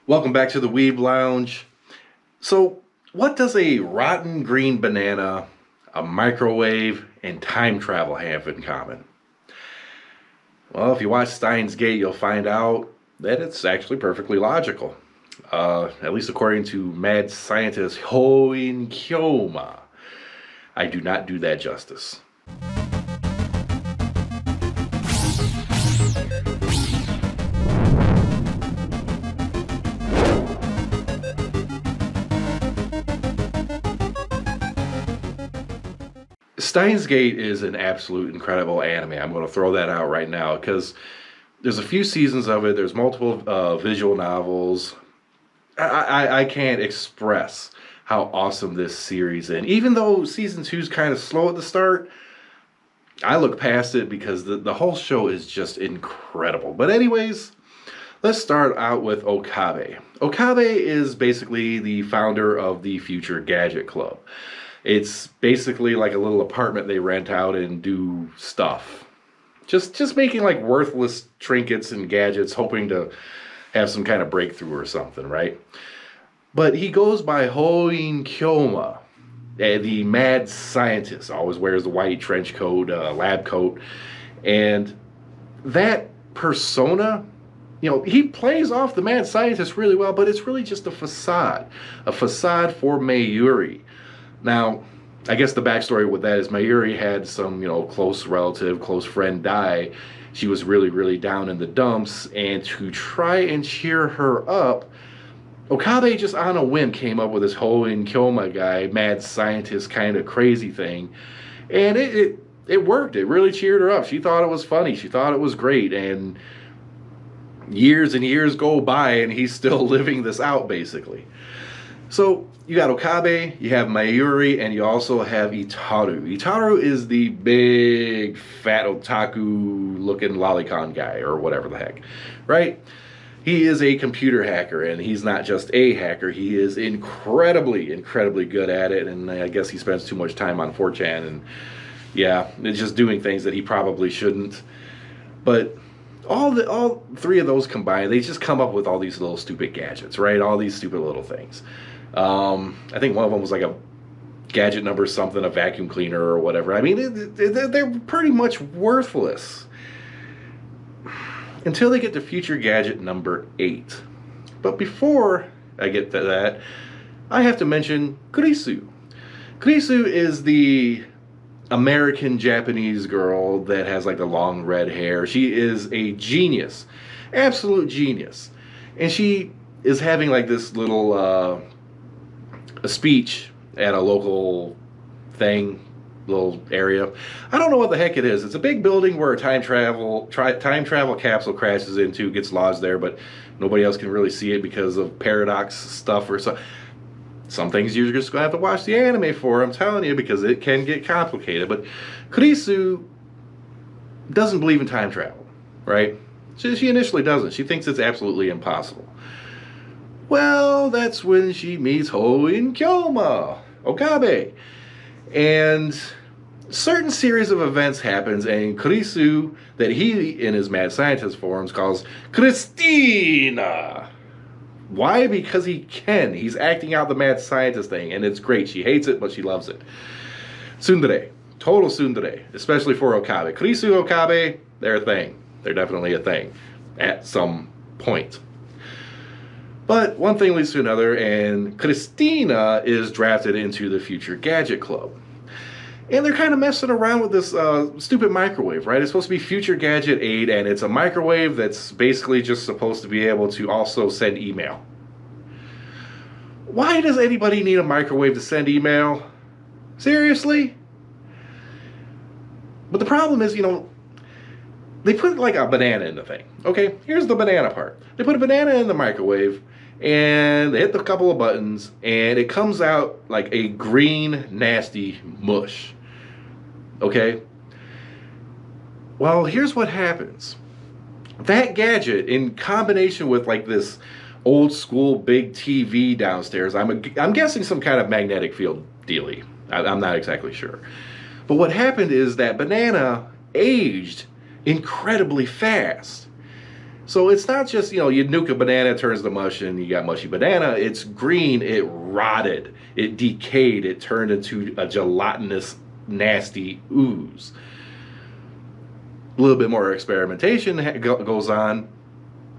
Welcome back to the Weeb Lounge. So, what does a rotten green banana, a microwave, and time travel have in common? Well, if you watch Steins Gate, you'll find out that it's actually perfectly logical. At least according to mad scientist Hoin Kyoma. I do not do that justice. Steins Gate is an absolute incredible anime. I'm going to throw that out right now because there's a few seasons of it. There's multiple visual novels. I can't express how awesome this series is. Even though season 2 is kind of slow at the start, I look past it because the whole show is just incredible. But anyways, let's start out with Okabe. Okabe is basically the founder of the Future Gadget Club. It's basically like a little apartment they rent out and do stuff. Just making like worthless trinkets and gadgets, hoping to have some kind of breakthrough or something, right? But he goes by Hoin Kyoma, the mad scientist. Always wears the white trench coat, lab coat. And that persona, he plays off the mad scientist really well, but it's really just a facade for Mayuri. Now, I guess the backstory with that is Mayuri had some, close relative, close friend die. She was really, really down in the dumps, and to try and cheer her up, Okabe just on a whim came up with this whole Kyoma guy, mad scientist kind of crazy thing, and it worked. It really cheered her up. She thought it was funny. She thought it was great, and years and years go by, and he's still living this out, basically. So you got Okabe, you have Mayuri, and you also have Itaru. Itaru is the big, fat, otaku-looking lolicon guy, or whatever the heck, right? He is a computer hacker, and he's not just a hacker. He is incredibly, incredibly good at it, and I guess he spends too much time on 4chan, and yeah, it's just doing things that he probably shouldn't. But all three of those combined, they just come up with all these little stupid gadgets, right? All these stupid little things. I think one of them was like a gadget number something, a vacuum cleaner or whatever. I mean, they're pretty much worthless until they get to Future Gadget number 8. But before I get to that, I have to mention Kurisu. Kurisu is the American Japanese girl that has like the long red hair. She is a genius, absolute genius, and she is having like this little a speech at a local little area. I don't know what the heck it is. It's a big building where a time travel capsule crashes into, gets lodged there, but nobody else can really see it because of paradox stuff or so. Some things you're just going to have to watch the anime for, I'm telling you, because it can get complicated. But Kurisu doesn't believe in time travel, right? She initially doesn't. She thinks it's absolutely impossible. Well, that's when she meets Hoin Kyoma, Okabe. And certain series of events happens, and Kurisu, that he, in his mad scientist forums, calls Christina. Why? Because he can. He's acting out the mad scientist thing, and it's great. She hates it, but she loves it. Tsundere. Total tsundere, especially for Okabe. Kurisu, Okabe, they're a thing. They're definitely a thing at some point. But one thing leads to another, and Christina is drafted into the Future Gadget Club. And they're kind of messing around with this stupid microwave, right? It's supposed to be Future Gadget 8, and it's a microwave that's basically just supposed to be able to also send email. Why does anybody need a microwave to send email? Seriously? But the problem is, they put like a banana in the thing. Okay, here's the banana part. They put a banana in the microwave, and they hit a couple of buttons, and it comes out like a green, nasty mush. Okay? Well, here's what happens. That gadget, in combination with like this old school big TV downstairs, I'm guessing some kind of magnetic field dealy. I'm not exactly sure. But what happened is that banana aged incredibly fast. So it's not just, you nuke a banana, it turns to mush, and you got mushy banana. It's green, it rotted, it decayed, it turned into a gelatinous, nasty ooze. A little bit more experimentation goes on,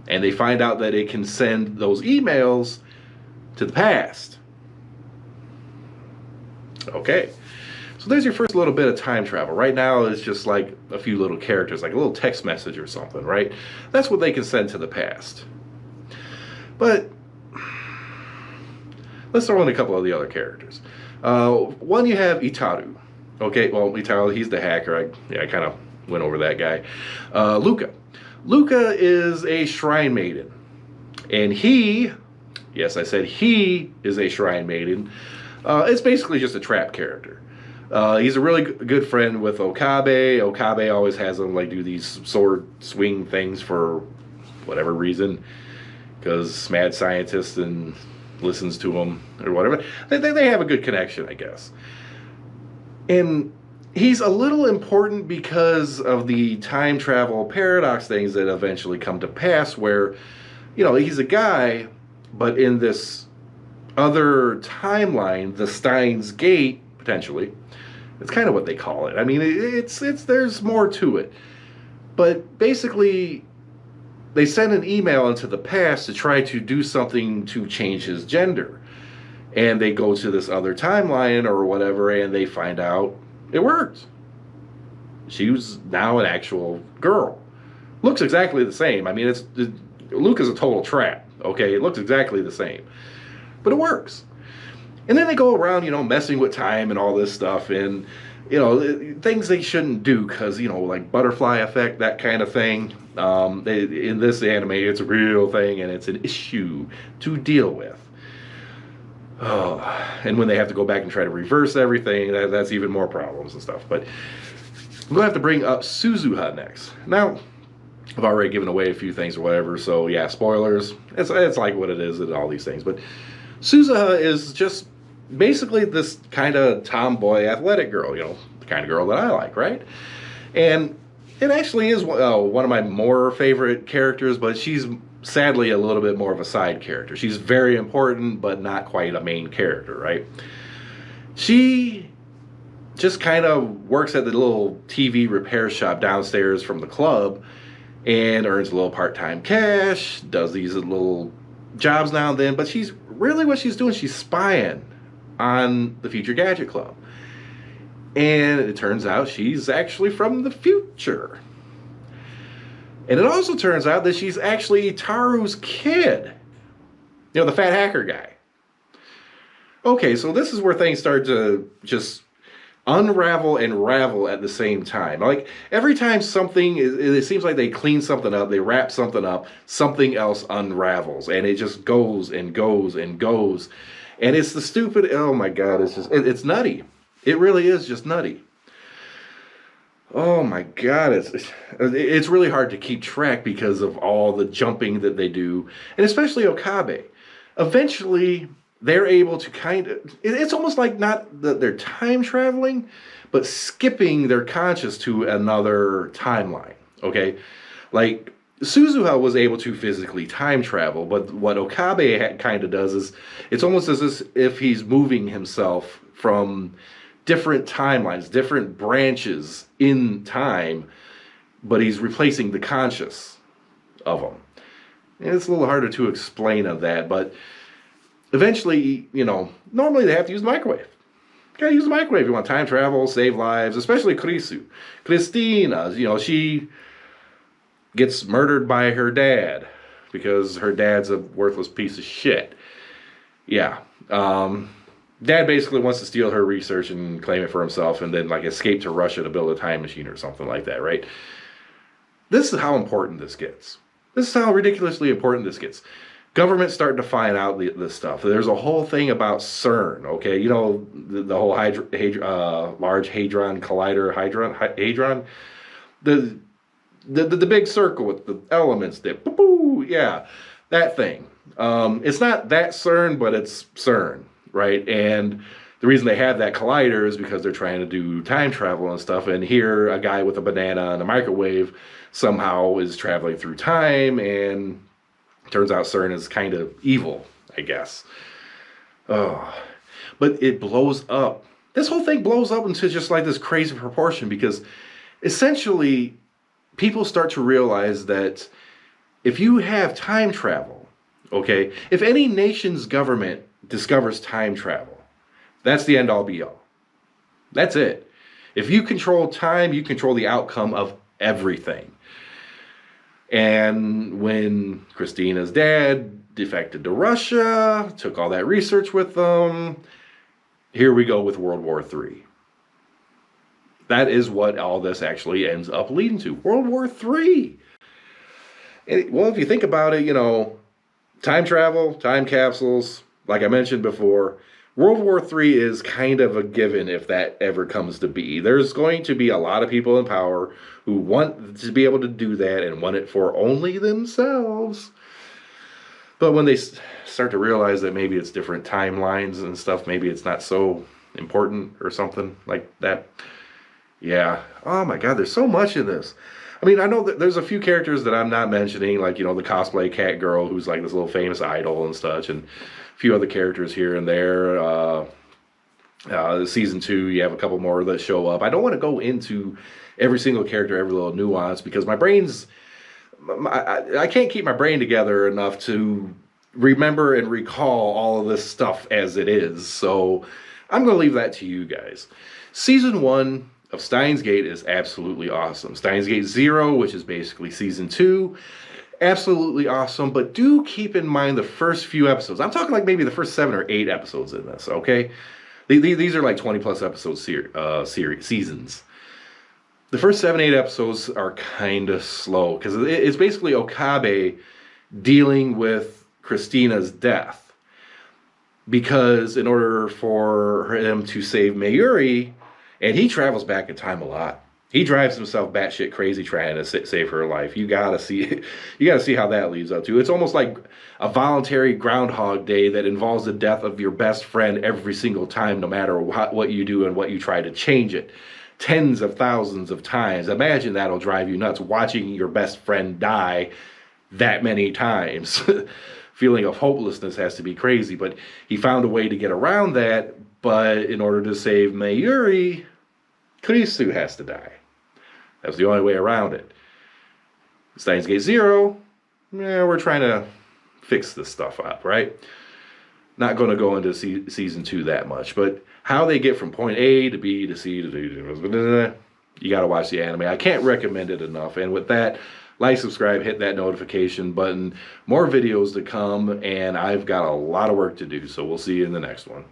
and they find out that it can send those emails to the past. Okay. So there's your first little bit of time travel. Right now it's just like a few little characters, like a little text message or something, right? That's what they can send to the past. But let's throw in a couple of the other characters. One, you have Itaru. Okay, well, Itaru, he's the hacker. I kind of went over that guy. Luca. Luca is a shrine maiden. And he, yes, I said he is a shrine maiden. It's basically just a trap character. He's a really good friend with Okabe. Okabe always has him do these sword swing things for whatever reason, because mad scientist and listens to him or whatever. They have a good connection, I guess. And he's a little important because of the time travel paradox things that eventually come to pass, where he's a guy, but in this other timeline, the Steins Gate, potentially. It's kind of what they call it. I mean, it's there's more to it. But basically, they send an email into the past to try to do something to change his gender. And they go to this other timeline or whatever, and they find out it worked. She was now an actual girl. Looks exactly the same. I mean, Luke is a total trap. Okay, it looks exactly the same. But it works. And then they go around, messing with time and all this stuff, and, things they shouldn't do, because, like butterfly effect, that kind of thing. In this anime, it's a real thing, and it's an issue to deal with. Oh, and when they have to go back and try to reverse everything, that's even more problems and stuff. But I'm going to have to bring up Suzuha next. Now, I've already given away a few things or whatever, so yeah, spoilers. It's like what it is and all these things. But Suzuha is just basically this kind of tomboy athletic girl, the kind of girl that I like, right? And it actually is one of my more favorite characters, but she's sadly a little bit more of a side character. She's very important, but not quite a main character, right? She just kind of works at the little TV repair shop downstairs from the club and earns a little part-time cash, does these little jobs now and then, but she's really what she's doing, she's spying on the Future Gadget Club. And it turns out she's actually from the future. And it also turns out that she's actually Taru's kid. The fat hacker guy. Okay, so this is where things start to just unravel and ravel at the same time. Like, every time it seems like they clean something up, they wrap something up, something else unravels. And it just goes and goes and goes. And it's the stupid, oh my God, it's nutty. It really is just nutty. Oh my God, it's really hard to keep track because of all the jumping that they do, and especially Okabe. Eventually, they're able to it's almost like not that they're time traveling, but skipping their conscious to another timeline, okay? Like, Suzuha was able to physically time travel, but what Okabe kind of does is, it's almost as if he's moving himself from different timelines, different branches in time, but he's replacing the conscious of them. And it's a little harder to explain of that, but eventually, normally they have to use the microwave. You gotta use the microwave if you want time travel, save lives, especially Krisu. Christina, she gets murdered by her dad because her dad's a worthless piece of shit. Yeah. Dad basically wants to steal her research and claim it for himself, and then escape to Russia to build a time machine or something like that, right? This is how important this gets. This is how ridiculously important this gets. Government's starting to find out this stuff. There's a whole thing about CERN, okay? The whole Large Hadron Collider, Hadron? The big circle with the elements that, yeah, that thing. It's not that CERN, but it's CERN, right? And the reason they have that collider is because they're trying to do time travel and stuff. And here, a guy with a banana and a microwave somehow is traveling through time, and turns out CERN is kind of evil, I guess. Oh, but it blows up. This whole thing blows up into just like this crazy proportion because essentially people start to realize that if you have time travel, okay, if any nation's government discovers time travel, that's the end all be all. That's it. If you control time, you control the outcome of everything. And when Christina's dad defected to Russia, took all that research with them, here we go with World War III. That is what all this actually ends up leading to. World War III. Well, if you think about it, you know, time travel, time capsules, like I mentioned before, World War III is kind of a given if that ever comes to be. There's going to be a lot of people in power who want to be able to do that and want it for only themselves. But when they start to realize that maybe it's different timelines and stuff, maybe it's not so important or something like that. Yeah. Oh my God, there's so much in this. I mean, I know that there's a few characters that I'm not mentioning, like, you know, the cosplay cat girl who's like this little famous idol and such, and a few other characters here and there. Season 2, you have a couple more that show up. I don't want to go into every single character, every little nuance, because my brain's... I can't keep my brain together enough to remember and recall all of this stuff as it is. So I'm going to leave that to you guys. Season 1 of Steins Gate is absolutely awesome. Steins Gate 0, which is basically season 2, absolutely awesome. But do keep in mind the first few episodes. I'm talking like maybe the first 7 or 8 episodes in this, okay? These are like 20 plus episode seasons. The first 7, 8 episodes are kind of slow because it's basically Okabe dealing with Christina's death. Because in order for him to save Mayuri, and he travels back in time a lot. He drives himself batshit crazy trying to save her life. You gotta see how that leads up to. It's almost like a voluntary Groundhog Day that involves the death of your best friend every single time, no matter what you do and what you try to change it. Tens of thousands of times. Imagine that'll drive you nuts, watching your best friend die that many times. Feeling of hopelessness has to be crazy, but he found a way to get around that. But in order to save Mayuri, Kurisu has to die. That's the only way around it. Steins Gate 0, we're trying to fix this stuff up, right? Not going to go into season 2 that much, but how they get from point A to B to C to D, you got to watch the anime. I can't recommend it enough. And with that, like, subscribe, hit that notification button. More videos to come, and I've got a lot of work to do, so we'll see you in the next one.